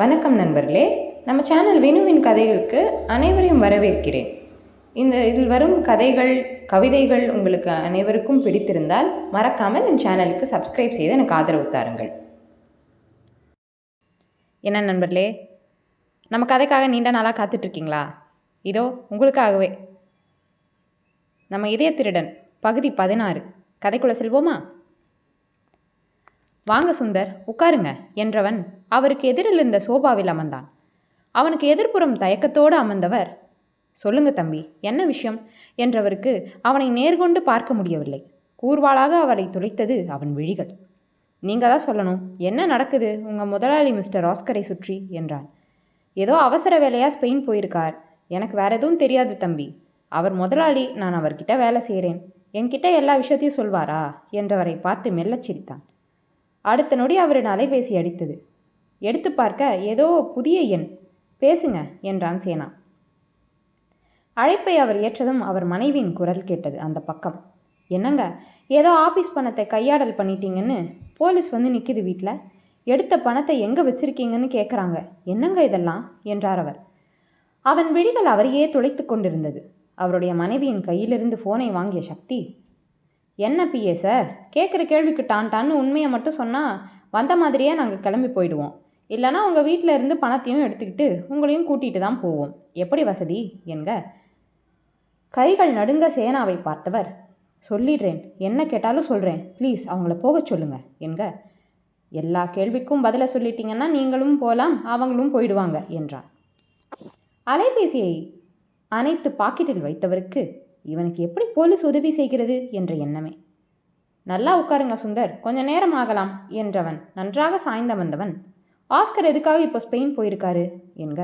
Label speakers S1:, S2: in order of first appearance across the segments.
S1: வணக்கம் நண்பர்களே, நம்ம சேனல் வினுவின் கதைகளுக்கு அனைவரையும் வரவேற்கிறேன். இதில் வரும் கதைகள், கவிதைகள் உங்களுக்கு அனைவருக்கும் பிடித்திருந்தால் மறக்காமல் என் சேனலுக்கு சப்ஸ்கிரைப் செய்து எனக்கு ஆதரவு தாருங்கள். என்ன நண்பர்களே, நம்ம கதைக்காக நீண்ட நாளாக காத்துட்ருக்கீங்களா? இதோ உங்களுக்காகவே. நம்ம இதய திருடன் பகுதி 16 கதைக்குள்ள செல்வோமா? வாங்க சுந்தர், உட்காருங்க என்றவன் அவருக்கு எதிரில் இருந்த சோபாவில் அமர்ந்தான். அவனுக்கு எதிர்ப்புறம் தயக்கத்தோடு அமர்ந்தவர், சொல்லுங்க தம்பி, என்ன விஷயம் என்றவருக்கு அவனை நேர்கொண்டு பார்க்க முடியவில்லை. கூர்வாளாக அவரை துளைத்தது அவன் விழிகள். நீங்க தான் சொல்லணும், என்ன நடக்குது உங்கள் முதலாளி மிஸ்டர் ஆஸ்கரை சுற்றி என்றான். ஏதோ அவசர வேலையாக ஸ்பெயின் போயிருக்கார். எனக்கு வேற எதுவும் தெரியாது தம்பி. அவர் முதலாளி, நான் அவர்கிட்ட வேலை செய்கிறேன். என்கிட்ட எல்லா விஷயத்தையும் சொல்வாரா என்றவரை பார்த்து மெல்லச் சிரித்தான். அடுத்த நொடி அவரின் அலைபேசி அடித்தது. எடுத்து பார்க்க ஏதோ புதிய எண். பேசுங்க என்றான் சேனா. அழைப்பை அவர் ஏற்றதும் அவர் மனைவியின் குரல் கேட்டது அந்த பக்கம். என்னங்க, ஏதோ ஆபீஸ் பணத்தை கையாடல் பண்ணிட்டீங்கன்னு போலீஸ் வந்து நிற்கிது வீட்டில். எடுத்த பணத்தை எங்கே வச்சிருக்கீங்கன்னு கேட்குறாங்க. என்னங்க இதெல்லாம் என்றார் அவர். அவன் விழிகள் அவரையே துளைத்து கொண்டிருந்தது. அவருடைய மனைவியின் கையிலிருந்து ஃபோனை வாங்கிய சக்தி, என்ன பிஏ சார், கேட்குற கேள்விக்கு டான்னு உண்மையை மட்டும் சொன்னால் வந்த மாதிரியே நாங்கள் கிளம்பி போயிடுவோம். இல்லைனா உங்கள் வீட்டில் இருந்து பணத்தையும் எடுத்துக்கிட்டு உங்களையும் கூட்டிகிட்டு தான் போவோம். எப்படி வசதி என்க. கைகள் நடுங்க சேனாவை பார்த்தவர், சொல்லிடுறேன், என்ன கேட்டாலும் சொல்கிறேன், ப்ளீஸ் அவங்கள போக சொல்லுங்க என்க. எல்லா கேள்விக்கும் பதிலை சொல்லிட்டீங்கன்னா நீங்களும் போகலாம், அவங்களும் போயிடுவாங்க என்றான். அலைபேசியை அனைத்து பாக்கெட்டில் வைத்தவருக்கு இவனுக்கு எப்படி போலீஸ் உதவி செய்கிறது என்ற எண்ணமே. நல்லா உட்காருங்க சுந்தர், கொஞ்சம் நேரம் ஆகலாம் என்றவன் நன்றாக சாய்ந்த வந்தவன், ஆஸ்கர் எதுக்காக இப்போ ஸ்பெயின் போயிருக்காரு என்க.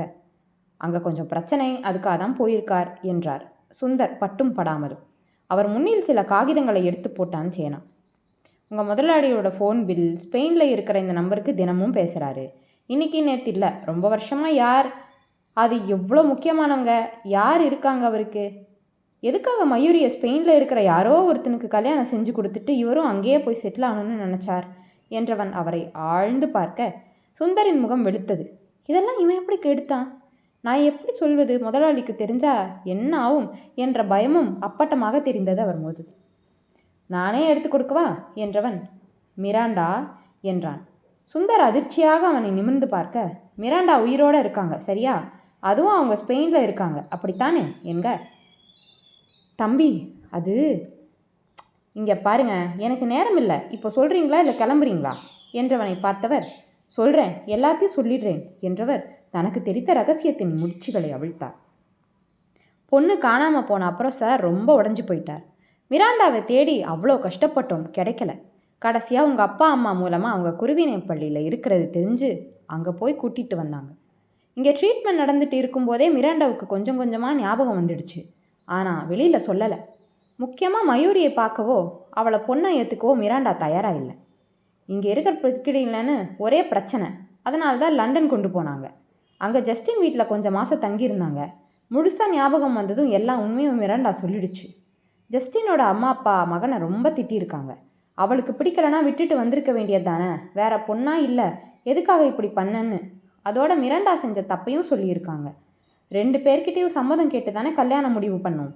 S1: அங்கே கொஞ்சம் பிரச்சனை, அதுக்காக தான் போயிருக்கார் என்றார் சுந்தர் பட்டும் படாமலும். அவர் முன்னில் சில காகிதங்களை எடுத்து போட்டான் சேனா. உங்கள் முதலாளியோட ஃபோன் பில் ஸ்பெயினில் இருக்கிற இந்த நம்பருக்கு தினமும் பேசுகிறாரு. இன்னைக்கு நேற்று இல்லை, ரொம்ப வருஷமாக. யார் அது? எவ்வளோ முக்கியமானவங்க யார் இருக்காங்க அவருக்கு? எதுக்காக மயூரியை ஸ்பெயினில் இருக்கிற யாரோ ஒருத்தனுக்கு கல்யாணம் செஞ்சு கொடுத்துட்டு இவரும் அங்கேயே போய் செட்டில் ஆகணும்னு நினச்சார் என்றவன் அவரை ஆழ்ந்து பார்க்க சுந்தரின் முகம் வெளுத்தது. இதெல்லாம் இவன் எப்படி கெடுத்தான்? நான் எப்படி சொல்வது? முதலாளிக்கு தெரிஞ்சா என்ன ஆகும் என்ற பயமும் அப்பட்டமாக தெரிந்தது அவர் போது. நானே எடுத்து கொடுக்கவா என்றவன், மிராண்டா என்றான். சுந்தர் அதிர்ச்சியாக அவனை நிமிர்ந்து பார்க்க, மிராண்டா உயிரோடு இருக்காங்க சரியா? அதுவும் அவங்க ஸ்பெயினில் இருக்காங்க, அப்படித்தானே என்க. தம்பி, அது இங்கே பாருங்க, எனக்கு நேரம் இல்லை. இப்போ சொல்கிறீங்களா இல்லை கிளம்புறீங்களா என்றவனை பார்த்தவர், சொல்கிறேன், எல்லாத்தையும் சொல்லிடுறேன் என்றவர் தனக்கு தெரிந்த ரகசியத்தின் முடிச்சுகளை அவிழ்த்தார். பொண்ணு காணாமல் போன அப்புறம் சார் ரொம்ப உடஞ்சி போயிட்டார். மிராண்டாவை தேடி அவ்வளோ கஷ்டப்பட்டோம், கிடைக்கல. கடைசியாக உங்கள் அப்பா அம்மா மூலமாக அவங்க குருவினை பள்ளியில் இருக்கிறது தெரிஞ்சு அங்கே போய் கூட்டிகிட்டு வந்தாங்க. இங்கே ட்ரீட்மெண்ட் நடந்துட்டு இருக்கும்போதே மிராண்டாவுக்கு கொஞ்சம் கொஞ்சமாக ஞாபகம் வந்துடுச்சு. ஆனால் வெளியில் சொல்லலை. முக்கியமாக மயூரியை பார்க்கவோ அவளை பொண்ணை ஏற்றுக்கவோ மிராண்டா தயாராக இல்லை. இங்கே இருக்கிற பிரக்கிடையிலன்னு ஒரே பிரச்சனை. அதனால தான் லண்டன் கொண்டு போனாங்க. அங்கே ஜஸ்டின் வீட்டில் கொஞ்சம் மாதம் தங்கியிருந்தாங்க. முழுசாக ஞாபகம் வந்ததும் எல்லா உண்மையும் மிராண்டா சொல்லிடுச்சு. ஜஸ்டினோட அம்மா அப்பா மகனை ரொம்ப திட்டியிருக்காங்க. அவளுக்கு பிடிக்கலனா விட்டுட்டு வந்திருக்க வேண்டியது தானே, வேற பொண்ணா இல்லை, எதுக்காக இப்படி பண்ணன்னு. அதோட மிராண்டா செஞ்ச தப்பையும் சொல்லியிருக்காங்க. 2 பேர்கிட்டையும் சம்மதம் கேட்டு தானே கல்யாணம் முடிவு பண்ணோம்.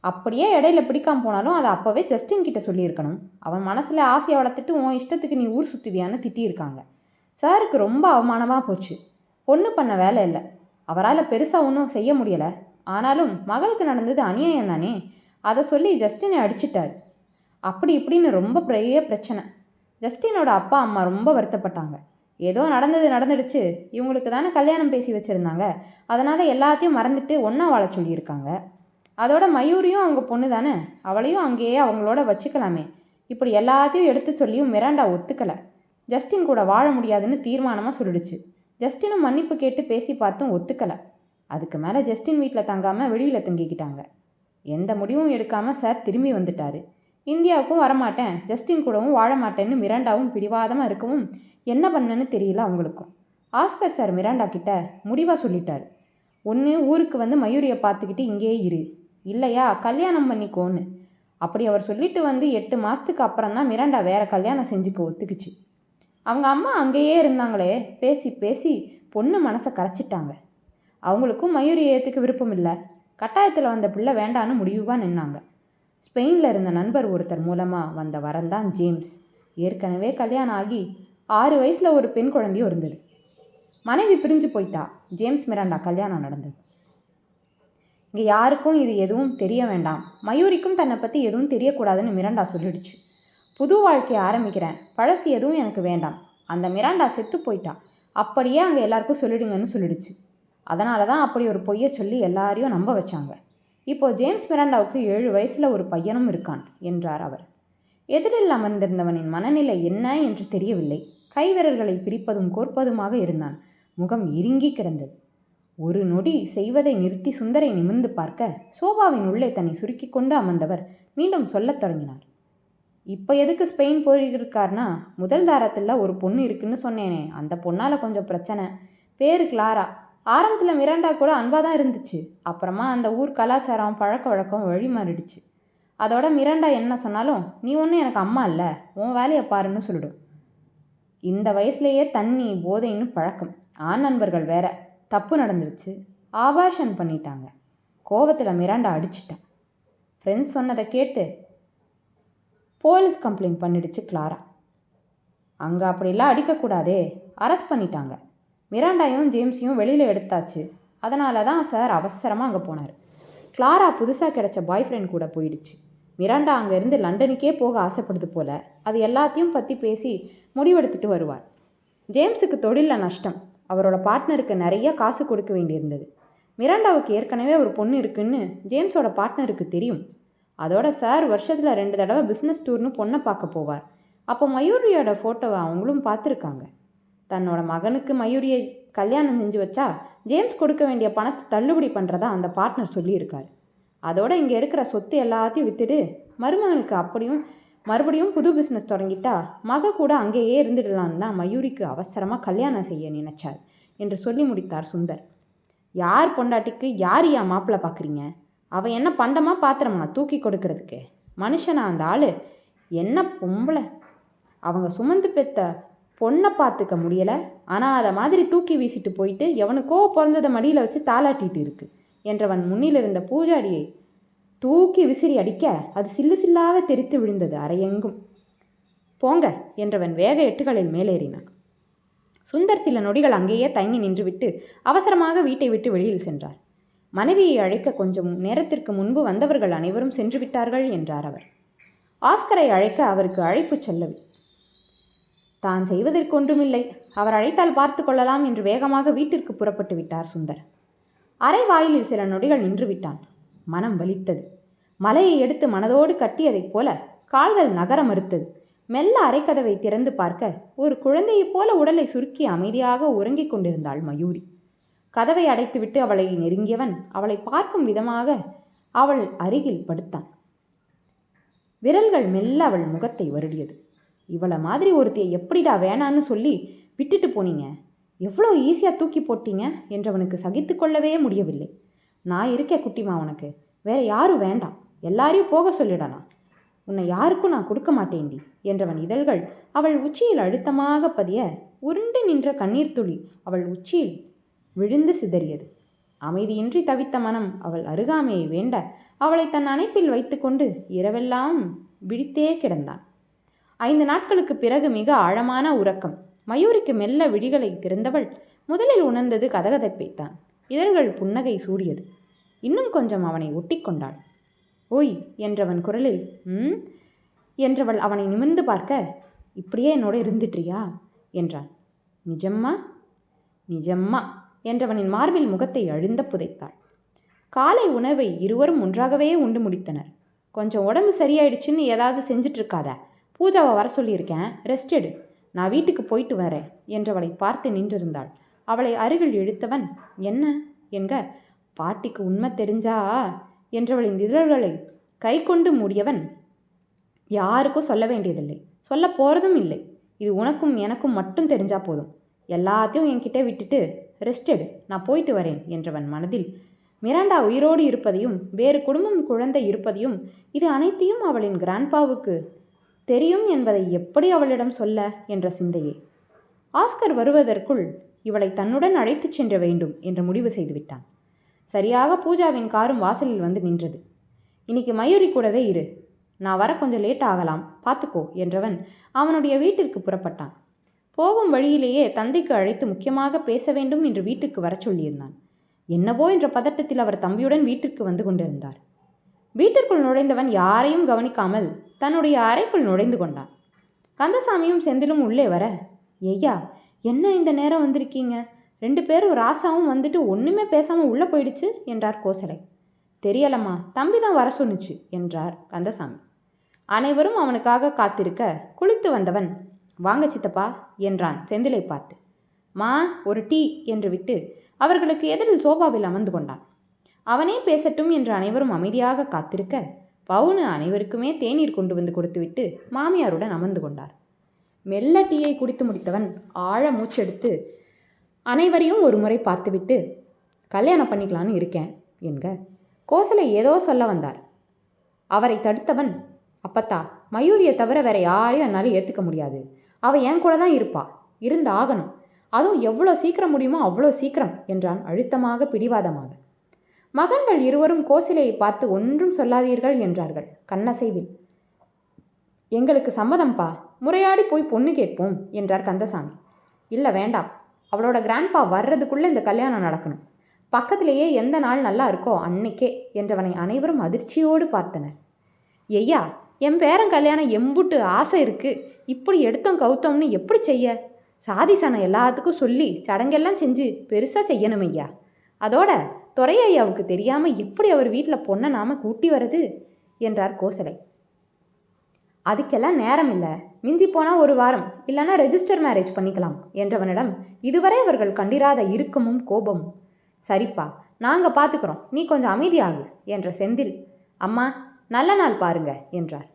S1: அப்படியே இடையில பிடிக்காம போனாலும் அதை அப்போவே ஜஸ்டின் கிட்ட சொல்லியிருக்கணும். அவன் மனசில் ஆசையை வளர்த்துட்டு உன் இஷ்டத்துக்கு நீ ஊர் சுற்றுவியான்னு திட்டியிருக்காங்க. சாருக்கு ரொம்ப அவமானமாக போச்சு. பொண்ணு பண்ண வேலை இல்லை, அவரால் பெருசாக ஒன்றும் செய்ய முடியலை. ஆனாலும் மகளுக்கு நடந்தது அநியாயம் தானே, அதை சொல்லி ஜஸ்டினை அடிச்சிட்டார். அப்படி இப்படின்னு ரொம்ப பெரிய பிரச்சனை. ஜஸ்டினோட அப்பா அம்மா ரொம்ப வருத்தப்பட்டாங்க. ஏதோ நடந்துடுச்சு, இவங்களுக்கு தானே கல்யாணம் பேசி வச்சுருந்தாங்க, அதனால் எல்லாத்தையும் மறந்துட்டு ஒன்றா வாழ சொல்லியிருக்காங்க. அதோட மயூரியும் அவங்க பொண்ணு தானே, அவளையும் அங்கேயே அவங்களோட வச்சுக்கலாமே. இப்படி எல்லாத்தையும் எடுத்து சொல்லியும் மிராண்டா ஒத்துக்கலை. ஜஸ்டின் கூட வாழ முடியாதுன்னு தீர்மானமாக சொல்லிடுச்சு. ஜஸ்டினும் மன்னிப்பு கேட்டு பேசி பார்த்தும் ஒத்துக்கலை. அதுக்கு மேலே ஜஸ்டின் வீட்டில் தங்காமல் வெளியில் தங்கிக்கிட்டாங்க. எந்த முடிவும் எடுக்காமல் சார் திரும்பி வந்துட்டார். இந்தியாவுக்கும் வரமாட்டேன், ஜஸ்டின் கூடவும் வாழ மாட்டேன்னு மிராண்டாவும் பிடிவாதமாக இருக்கவும் என்ன பண்ணன்னு தெரியல அவங்களுக்கும். ஆஸ்கர் சார் மிராண்டா கிட்ட முடிவாக சொல்லிட்டார், ஒன்று ஊருக்கு வந்து மயூரியை பார்த்துக்கிட்டு இங்கேயே இரு, இல்லையா கல்யாணம் பண்ணிக்கோன்னு. அப்படி அவர் சொல்லிட்டு வந்து 8 மாதத்துக்கு அப்புறம் தான் மிராண்டா வேற கல்யாணம் செஞ்சுக்க ஒத்துக்குச்சு. அவங்க அம்மா அங்கேயே இருந்தாங்களே, பேசி பேசி பொண்ணு மனசை கரைச்சிட்டாங்க. அவங்களுக்கும் மயூரி ஏற்றுக்க விருப்பம் இல்லை. கட்டாயத்தில் வந்த பிள்ளை வேண்டான்னு முடிவாக நின்னாங்க. ஸ்பெயினில் இருந்த நண்பர் ஒருத்தர் மூலமாக வந்த வரந்தான் ஜேம்ஸ். ஏற்கனவே கல்யாணம் ஆகி 6 வயசில் ஒரு பெண் குழந்தையும் இருந்தது. மனைவி பிரிஞ்சு போயிட்டா. ஜேம்ஸ் மிராண்டா கல்யாணம் நடந்தது. இங்கே யாருக்கும் இது எதுவும் தெரிய வேண்டாம், மயூரிக்கும் தன்னை பற்றி எதுவும் தெரியக்கூடாதுன்னு மிராண்டா சொல்லிடுச்சு. புது வாழ்க்கையை ஆரம்பிக்கிறேன், பழசு எதுவும் எனக்கு வேண்டாம். அந்த மிராண்டா செத்து போயிட்டா, அப்படியே அங்கே எல்லாருக்கும் சொல்லிடுங்கன்னு சொல்லிடுச்சு. அதனால தான் அப்படி ஒரு பொய்யை சொல்லி எல்லாரையும் நம்ப வச்சாங்க. இப்போ ஜேம்ஸ் மிராண்டாவுக்கு 7 வயசில் ஒரு பையனும் இருக்கான் என்றார் அவர். எதிரில் அமர்ந்திருந்தவனின் மனநிலை என்ன என்று தெரியவில்லை. கைவிரல்களை பிரிப்பதும் கோர்ப்பதுமாக இருந்தான். முகம் இறுங்கி கிடந்தது. ஒரு நொடி செய்வதை நிறுத்தி சுந்தரை நிமிர்ந்து பார்க்க சோபாவின் உள்ளே தன்னை சுருக்கி கொண்டு அமர்ந்தவர் மீண்டும் சொல்லத் தொடங்கினார். இப்போ எதுக்கு ஸ்பெயின் போயிருக்காருனா, முதல் தாரத்தில் ஒரு பொண்ணு இருக்குன்னு சொன்னேனே, அந்த பொண்ணால் கொஞ்சம் பிரச்சனை. பேரு கிளாரா. ஆரம்பத்தில் மிராண்டா கூட அன்பாக தான் இருந்துச்சு. அப்புறமா அந்த ஊர் கலாச்சாரம் பழக்க வழக்கம் வழி மாறிடுச்சு. அதோட மிராண்டா என்ன சொன்னாலும், நீ ஒன்றும் எனக்கு அம்மா இல்லை, உன் வேலையை பாருன்னு சொல்லிடும். இந்த வயசுலேயே தண்ணி போதைன்னு பழக்கம். ஆண் நண்பர்கள் வேற. தப்பு நடந்துருச்சு, ஆபாஷன் பண்ணிட்டாங்க. கோவத்தில் மிராண்டா அடிச்சிட்டான். ஃப்ரெண்ட்ஸ் சொன்னதை கேட்டு போலீஸ் கம்ப்ளைண்ட் பண்ணிடுச்சு கிளாரா. அங்கே அப்படிலாம் அடிக்கக்கூடாதே, அரெஸ்ட் பண்ணிட்டாங்க. மிராண்டாயும் ஜேம்ஸையும் வெளியில் எடுத்தாச்சு. அதனால தான் சார் அவசரமாக அங்கே போனார். கிளாரா புதுசாக கிடைச்ச பாய் ஃப்ரெண்ட் கூட போயிடுச்சு. மிராண்டா அங்கேருந்து லண்டனுக்கே போக ஆசைப்படுது போல. அது எல்லாத்தையும் பற்றி பேசி முடிவெடுத்துட்டு வருவார். ஜேம்ஸுக்கு தொழிலில் நஷ்டம். அவரோட பார்ட்னருக்கு நிறைய காசு கொடுக்க வேண்டியிருந்தது. மிராண்டாவுக்கு ஏற்கனவே ஒரு பொண்ணு இருக்குன்னு ஜேம்ஸோட பார்ட்னருக்கு தெரியும். அதோட சார் வருஷத்தில் 2 தடவை பிஸ்னஸ் டூர்னு பொண்ணை பார்க்க போவார். அப்போ மயூரியோட ஃபோட்டோவை அவங்களும் பார்த்துருக்காங்க. தன்னோட மகனுக்கு மயூரியை கல்யாணம் செஞ்சு வச்சா ஜேம்ஸ் கொடுக்க வேண்டிய பணத்தை தள்ளுபடி பண்ணுறதா அந்த பார்ட்னர் சொல்லியிருக்காரு. அதோட இங்கே இருக்கிற சொத்து எல்லாத்தையும் விற்றுட்டு மருமகனுக்கு மறுபடியும் புது பிஸ்னஸ் தொடங்கிட்டா மக கூட அங்கேயே இருந்துடலான்னு தான் மயூரிக்கு அவசரமாக கல்யாணம் செய்ய நினைச்சார் என்று சொல்லி முடித்தார் சுந்தர். யார் பொண்டாட்டிக்கு யார் யா மாப்பிள்ளை பார்க்குறீங்க? அவன் என்ன பண்டமா பாத்திரமா தூக்கி கொடுக்கறதுக்கு? மனுஷனா அந்த ஆள்? என்ன பொம்பளை? அவங்க சுமந்து பெத்த பொண்ணை பார்த்துக்க முடியலை, ஆனால் அதை மாதிரி தூக்கி வீசிட்டு போயிட்டு எவனுக்கோ பிறந்ததை மடியில் வச்சு தாளாட்டிட்டு இருக்கு என்றவன் முன்னில் இருந்த பூஜாடியை தூக்கி விசிறி அடிக்க அது சில்லு சில்லாக தெரித்து விழுந்தது அரையெங்கும். போங்க என்றவன் வேக எட்டுகளில் மேலேறினான். சுந்தர் சில நொடிகள் அங்கேயே தங்கி நின்றுவிட்டு அவசரமாக வீட்டை விட்டு வெளியில் சென்றார். மனைவியை அழைக்க கொஞ்சம் நேரத்திற்கு முன்பு வந்தவர்கள் அனைவரும் சென்று விட்டார்கள் என்றார் அவர். ஆஸ்கரை அழைக்க அவருக்கு அழைப்பு சொல்லவில்லை. தான் செய்வதற்கொன்றுமில்லை, அவர் அழைத்தால் பார்த்து கொள்ளலாம் என்று வேகமாக வீட்டிற்கு புறப்பட்டு விட்டார் சுந்தர். அரை வாயிலில் சில நொடிகள் நின்று விட்டான். மனம் வலித்தது. மலையை எடுத்து மனதோடு கட்டியதைப் போல கால்கள் நகர மறுத்தது. மெல்ல அரைக்கதவை திறந்து பார்க்க ஒரு குழந்தையைப் போல உடலை சுருக்கி அமைதியாக உறங்கிக் கொண்டிருந்தாள் மயூரி. கதவை அடைத்துவிட்டு அவளை நெருங்கியவன் அவளை பார்க்கும் விதமாக அவள் அருகில் படுத்தான். விரல்கள் மெல்ல அவள் முகத்தை வருடியது. இவளை மாதிரி ஒருத்தியை எப்படிடா வேணான்னு சொல்லி விட்டுட்டு போனீங்க? எவ்வளோ ஈஸியாக தூக்கி போட்டீங்க என்றவனுக்கு சகித்து கொள்ளவே முடியவில்லை. நான் இருக்கேன் குட்டிமா, உனக்கு வேற யாரும் வேண்டாம், எல்லாரையும் போக சொல்லிடலாம். உன்னை யாருக்கும் நான் கொடுக்க மாட்டேன்டி என்றவன் இதழ்கள் அவள் உச்சியில் அழுத்தமாக பதிய உருண்டு நின்ற கண்ணீர் துளி அவள் உச்சியில் விழுந்து சிதறியது. அமைதியின்றி தவித்த மனம் அவள் அருகாமையை வேண்ட அவளை தன் அணைப்பில் வைத்து கொண்டு இரவெல்லாம் விழித்தே கிடந்தான். 5 நாட்களுக்கு பிறகு மிக ஆழமான உறக்கம். மயூரிக்கு மெல்ல விழிகளை திறந்தவள் முதலில் உணர்ந்தது கதகதப்பைத்தான். இதழ்கள் புன்னகை சூடியது. இன்னும் கொஞ்சம் அவனை ஒட்டி கொண்டாள். ஓய் என்றவன் குரலில் என்றவள் அவனை நிமிர்ந்து பார்க்க, இப்படியே என்னோட இருந்துட்றியா என்றான். நிஜம்மா? நிஜம்மா என்றவனின் மார்பில் முகத்தை அழுந்த புதைத்தாள். காலை உணவை இருவரும் ஒன்றாகவே உண்டு முடித்தனர். கொஞ்சம் உடம்பு சரியாயிடுச்சுன்னு ஏதாவது செஞ்சிட்டு இருக்காத, பூஜாவை வர சொல்லியிருக்கேன், ரெஸ்ட் எடு, நான் வீட்டுக்கு போயிட்டு வரேன் என்றவளை பார்த்து நின்றிருந்தாள். அவளை அருகில் இழுத்தவன் என்ன என்க, பாட்டிக்கு உண்மை தெரிஞ்சா என்றவளின் இதழ்களை கை கொண்டு மூடியவன், யாருக்கும் சொல்ல வேண்டியதில்லை, சொல்ல போகிறதும் இல்லை, இது உனக்கும் எனக்கும் மட்டும் தெரிஞ்சா போதும், எல்லாத்தையும் என்கிட்ட விட்டுட்டு ரெஸ்ட் எடு, நான் போயிட்டு வரேன் என்றவன் மனதில் மிராண்டா உயிரோடு இருப்பதையும் வேறு குடும்பம் குழந்தை இருப்பதையும் இது அனைத்தையும் அவளின் கிராண்ட்பாவுக்கு தெரியும் என்பதை எப்படி அவளிடம் சொல்ல என்ற சிந்தையே. ஆஸ்கர் வருவதற்குள் இவளை தன்னுடன் அழைத்துச் சென்ற வேண்டும் என்று முடிவு செய்துவிட்டான். சரியாக பூஜாவின் காரும் வாசலில் வந்து நின்றது. இன்னைக்கு மயூரி கூடவே இரு, நான் வர கொஞ்சம் லேட் ஆகலாம், பார்த்துக்கோ என்றவன் அவனுடைய வீட்டிற்கு புறப்பட்டான். போகும் வழியிலேயே தந்தைக்கு அழைத்து முக்கியமாக பேச வேண்டும் என்று வீட்டுக்கு வர சொல்லியிருந்தான். என்னவோ என்ற பதட்டத்தில் அவர் தம்பியுடன் வீட்டிற்கு வந்து கொண்டிருந்தார். வீட்டிற்குள் நுழைந்தவன் யாரையும் கவனிக்காமல் தன்னுடைய அறைக்குள் நுழைந்து கொண்டான். கந்தசாமியும் செந்திலும் உள்ளே வர, ஐயா என்ன இந்த நேரம் வந்திருக்கீங்க? 2 பேரும் ராசாவும் வந்துட்டு ஒன்றுமே பேசாமல் உள்ளே போயிடுச்சு என்றார் கோசலை. தெரியலம்மா, தம்பி தான் வர சொன்னுச்சு என்றார் கந்தசாமி. அனைவரும் அவனுக்காக காத்திருக்க குளித்து வந்தவன், வாங்க சித்தப்பா என்றான் செந்திலை பார்த்து. மா ஒரு டீ என்று விட்டு அவர்களுக்கு எதிரில் சோபாவில் அமர்ந்து கொண்டான். அவனே பேசட்டும் என்று அனைவரும் அமைதியாக காத்திருக்க பவுனு அனைவருக்குமே தேநீர் கொண்டு வந்து கொடுத்துவிட்டு மாமியாருடன் அமர்ந்து கொண்டார். மெல்ல டீயை குடித்து முடித்தவன் ஆழ மூச்செடுத்து அனைவரையும் ஒரு முறை பார்த்துவிட்டு, கல்யாணம் பண்ணிக்கலான்னு இருக்கேன் என்க. கோசலை ஏதோ சொல்ல வந்தார். அவரை தடுத்தவன், அப்பத்தா, மயூரியை தவிர வேற யாரையும் என்னால் ஏற்றுக்க முடியாது. அவள் என் கூட தான் இருப்பா, இருந்து ஆகணும், அதுவும் எவ்வளோ சீக்கிரம் முடியுமோ அவ்வளோ சீக்கிரம் என்றான் அழுத்தமாக பிடிவாதமாக. மகன்கள் இருவரும் கோசலையை பார்த்து ஒன்றும் சொல்லாதீர்கள் என்றார்கள் கண்ணசைவில். எங்களுக்கு சம்மதம்பா, முறையாடி போய் பொண்ணு கேட்போம் என்றார் கந்தசாமி. இல்லை வேண்டாம், அவளோட கிராண்ட்பா வர்றதுக்குள்ளே இந்த கல்யாணம் நடக்கணும், பக்கத்திலேயே எந்த நாள் நல்லா இருக்கோ அன்னைக்கே என்றவனை அனைவரும் அதிர்ச்சியோடு பார்த்தனர். ஐயா, என் பேரன் கல்யாணம் எம்புட்டு ஆசை இருக்கு, இப்படி எடுத்தோம் கவுத்தோம்னு எப்படி செய்ய? சாதி சனம் எல்லாத்துக்கும் சொல்லி சடங்கெல்லாம் செஞ்சு பெருசாக செய்யணும் ஐயா. அதோட துரை ஐயாவுக்கு தெரியாமல் எப்படி அவர் வீட்டில் பொண்ணை நாம கூட்டி வர்றது என்றார் கோசலை. அதுக்கெல்லாம் நேரம் இல்லை, மிஞ்சி போனால் 1 வாரம், இல்லைன்னா ரெஜிஸ்டர் மேரேஜ் பண்ணிக்கலாம் என்றவனிடம் இதுவரை அவர்கள் கண்டிராத இறுக்கமும் கோபமும். சரிப்பா, நாங்கள் பார்த்துக்கிறோம், நீ கொஞ்சம் அமைதியாகு என்ற செந்தில், அம்மா நல்ல நாள் பாருங்க என்றார்.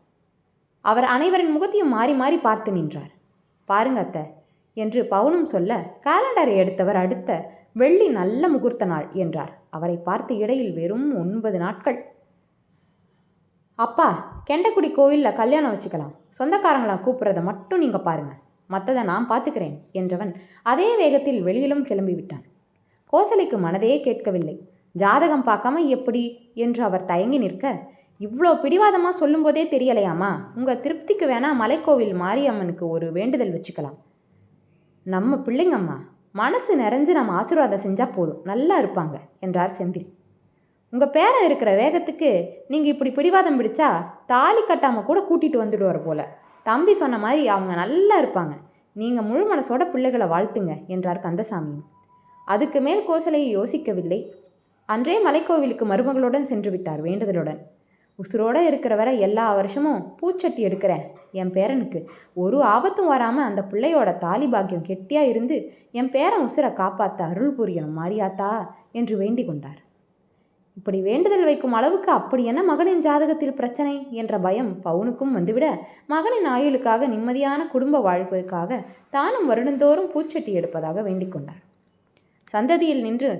S1: அவர் அனைவரின் முகத்தையும் மாறி மாறி பார்த்து நின்றார். பாருங்க அத்தை என்று பவுனும் சொல்ல காலண்டரை எடுத்தவர் அடுத்த வெள்ளி நல்ல முகூர்த்த நாள் என்றார். அவரை பார்த்து இடையில் வெறும் 9 நாட்கள். அப்பா, கெண்டக்குடி கோயிலில் கல்யாணம் வச்சுக்கலாம், சொந்தக்காரங்களை கூப்பிட்றத மட்டும் நீங்கள் பாருங்கள், மற்றதை நான் பார்த்துக்கிறேன் என்றவன் அதே வேகத்தில் வெளியிலும் கிளம்பிவிட்டான். கோசலைக்கு மனதே கேட்கவில்லை. ஜாதகம் பார்க்காம எப்படி என்று அவர் தயங்கி நிற்க, இவ்வளோ பிடிவாதமாக சொல்லும்போதே தெரியலையாமா, உங்கள் திருப்திக்கு வேணா மலைக்கோவில் மாரியம்மனுக்கு ஒரு வேண்டுதல் வச்சுக்கலாம். நம்ம பிள்ளைங்கம்மா, மனசு நிறைஞ்சு நம்ம ஆசீர்வாதம் செஞ்சால் போதும், நல்லா இருப்பாங்க என்றார் செந்தில். உங்கள் பேரன் இருக்கிற வேகத்துக்கு நீங்கள் இப்படி பிடிவாதம் பிடிச்சா தாலி கட்டாமல் கூட கூட்டிகிட்டு வந்துடுவார் போல. தம்பி சொன்ன மாதிரி அவங்க நல்லா இருப்பாங்க, நீங்கள் முழு மனசோட பிள்ளைகளை வாழ்த்துங்க என்றார் கந்தசாமியும். அதுக்கு மேல் கோசலையை யோசிக்கவில்லை. அன்றே மலைக்கோவிலுக்கு மருமகளுடன் சென்று விட்டார் வேண்டுதலுடன். உசுரோடு இருக்கிற வரை எல்லா வருஷமும் பூச்சட்டி எடுக்கிறேன், என் பேரனுக்கு ஒரு ஆபத்தும் வராமல் அந்த பிள்ளையோட தாலி பாக்கியம் கெட்டியாக இருந்து என் பேரன் உசுரை காப்பாற்ற அருள் புரியணும் மாரியாத்தா என்று வேண்டிக் கொண்டார். இப்படி வேண்டுதல் வைக்கும் அளவுக்கு அப்படி என்ன மகனின் ஜாதகத்தில் பிரச்சனை என்ற பயம் பவுனுக்கும் வந்துவிட, மகனின் ஆயுளுக்காக நிம்மதியான குடும்ப வாழ்வதற்காக தானும் வருடந்தோறும் பூச்சட்டி எடுப்பதாக வேண்டிக் கொண்டார். சந்ததியில் நின்று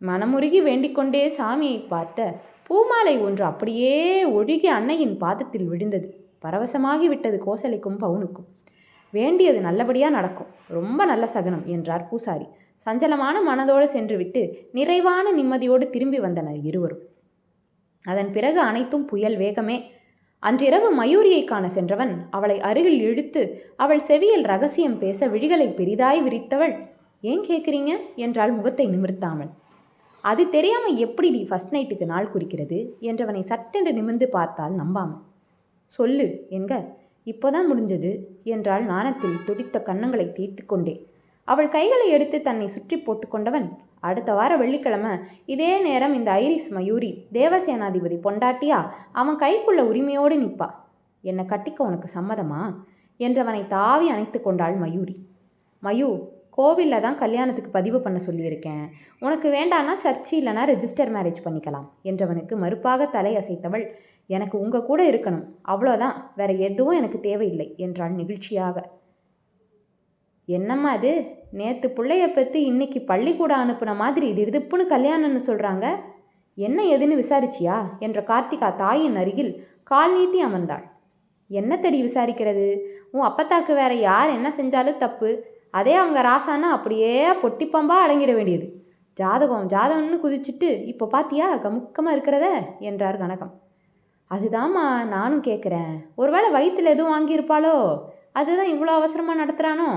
S1: மனமுருகி வேண்டிக்கொண்டே சாமியை பார்த்த பூமாலை ஒன்று அப்படியே ஒழுகி அன்னையின் பாதத்தில் விழுந்தது. பரவசமாகி விட்டது கோசலைக்கும் பவுனுக்கும். வேண்டியது நல்லபடியாக நடக்கும், ரொம்ப நல்ல சகனம் என்றார் பூசாரி. சஞ்சலமான மனதோடு சென்றுவிட்டு நிறைவான நிம்மதியோடு திரும்பி வந்தனர் இருவரும். அதன் பிறகு அனைத்தும் புயல் வேகமே. அன்றிரவு மயூரியை காண சென்றவன் அவளை அருகில் இழுத்து அவள் செவியில் ரகசியம் பேச விழிகளை பெரிதாய் விரித்தவள், ஏன் கேட்குறீங்க என்றாள் முகத்தை நிமிர்த்தாமல். அது தெரியாமல் எப்படி நீ ஃபர்ஸ்ட் நைட்டுக்கு நாள் குறிக்கிறது என்றவனை சட்டென்று நிமிர்ந்து பார்த்தால் நம்பாமல். சொல்லு என்க, இப்போதான் முடிஞ்சது என்றாள் நாணத்தில் துடித்த கன்னங்களை தேய்த்து கொண்டே. அவள் கைகளை எடுத்து தன்னை சுற்றி போட்டுக்கொண்டவன், அடுத்த வார வெள்ளிக்கிழமை இதே நேரம் இந்த ஐரிஸ் மயூரி தேவசேனாதிபதி பொண்டாட்டியா அவன் கைக்குள்ள உரிமையோடு நிற்பா. என்னை கட்டிக்க உனக்கு சம்மதமா என்றவனை தாவி அணைத்து கொண்டாள் மயூரி. மயூ, கோவிலில் தான் கல்யாணத்துக்கு பதிவு பண்ண சொல்லியிருக்கேன், உனக்கு வேண்டான்னா சர்ச்சு இல்லைனா ரெஜிஸ்டர் மேரேஜ் பண்ணிக்கலாம் என்றவனுக்கு மறுப்பாக தலை அசைத்தவள், எனக்கு உங்கள் கூட இருக்கணும், அவ்வளோதான், வேற எதுவும் எனக்கு தேவையில்லை என்றாள் நெகிழ்ச்சியாக. என்னம்மா அது, நேற்று பிள்ளைய பெற்று இன்னைக்கு பள்ளிக்கூடம் அனுப்புன மாதிரி திடுப்புன்னு கல்யாணம்னு சொல்கிறாங்க, என்ன எதுன்னு விசாரிச்சியா என்ற கார்த்திகா தாயின் அருகில் கால் நீட்டி அமர்ந்தாள். என்ன தேடி விசாரிக்கிறது? உன் அப்பத்தாக்கு வேற யார் என்ன செஞ்சாலும் தப்பு. அதே அவங்க ராசானா அப்படியே பொட்டிப்பாம்பா அடங்கிட வேண்டியது. ஜாதகம் ஜாதகம்னு குதிச்சுட்டு இப்போ பாத்தியா கமுக்கமாக இருக்கிறத என்றார் கனகம். அதுதாம்மா நானும் கேட்குறேன். ஒருவேளை வயிற்றில் எதுவும் வாங்கியிருப்பாளோ? அதுதான் இவ்வளோ அவசரமாக நடத்துகிறானோ?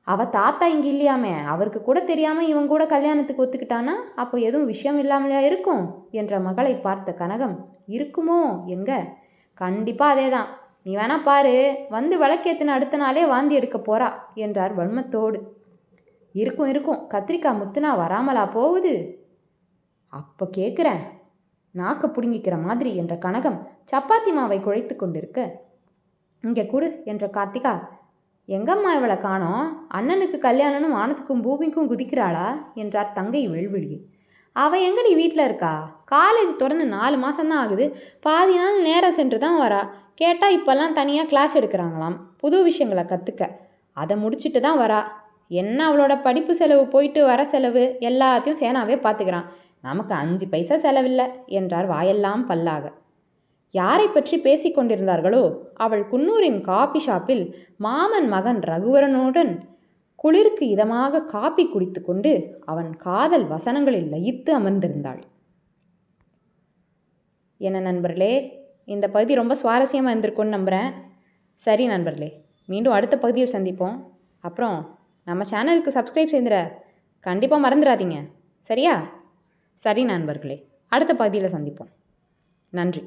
S1: அவள் தாத்தா இங்கே இல்லையாமே, அவருக்கு கூட தெரியாமல் இவன் கூட கல்யாணத்துக்கு ஒத்துக்கிட்டானா அப்போ எதுவும் விஷயம் இல்லாமலையா இருக்கும் என்ற மகளை பார்த்த கனகம், இருக்குமோ எங்க? கண்டிப்பாக அதே தான். நீ வேணா பாரு, வந்து விளக்கேற்றின அடுத்த நாளே வாந்தி எடுக்க போறா என்றார் வன்மத்தோடு. இருக்கும் இருக்கும், கத்திரிக்காய் முத்துனா வராமலா போகுது? அப்போ கேட்குறேன் நாக்க பிடுங்கிக்கிற மாதிரி என்ற கனகம் சப்பாத்தி மாவை குழைத்து கொண்டிருக்க, இங்கே கொடு என்ற கார்த்திகா, எங்கம்மா இவளை காணோம்? அண்ணனுக்கு கல்யாணம்னு வானத்துக்கும் பூமிக்கும் குதிக்கிறாளா என்றார் தங்கை வெள்விழியை. அவள் எங்கடி வீட்டில் இருக்கா? காலேஜ் திறந்து 4 மாதம்தான் ஆகுது. பாதி நாள் நேரம் சென்று தான் வரா. கேட்டால் இப்போல்லாம் தனியாக கிளாஸ் எடுக்கிறாங்களாம், புது விஷயங்களை கற்றுக்க. அதை முடிச்சுட்டு தான் வரா. என்ன அவளோட படிப்பு செலவு, போயிட்டு வர செலவு எல்லாத்தையும் சேனாவே பார்த்துக்கிறான். நமக்கு 5 பைசா செலவில்லை என்றார் வாயெல்லாம் பல்லாக. யாரை பற்றி பேசி கொண்டிருந்தார்களோ அவள் குன்னூரின் காபி ஷாப்பில் மாமன் மகன் ரகுவரனுடன் குளிருக்கு இதமாக காப்பி குடித்து கொண்டு அவன் காதல் வசனங்களில் லயித்து அமர்ந்திருந்தாள். என்ன நண்பர்களே, இந்த பகுதி ரொம்ப சுவாரஸ்யமாக இருந்திருக்கும்னு நம்புகிறேன். சரி நண்பர்களே, மீண்டும் அடுத்த பகுதியில் சந்திப்போம். அப்புறம் நம்ம சேனலுக்கு சப்ஸ்கிரைப் செய்திட கண்டிப்பாக மறந்துடாதீங்க. சரியா? சரி நண்பர்களே, அடுத்த பகுதியில் சந்திப்போம். நன்றி.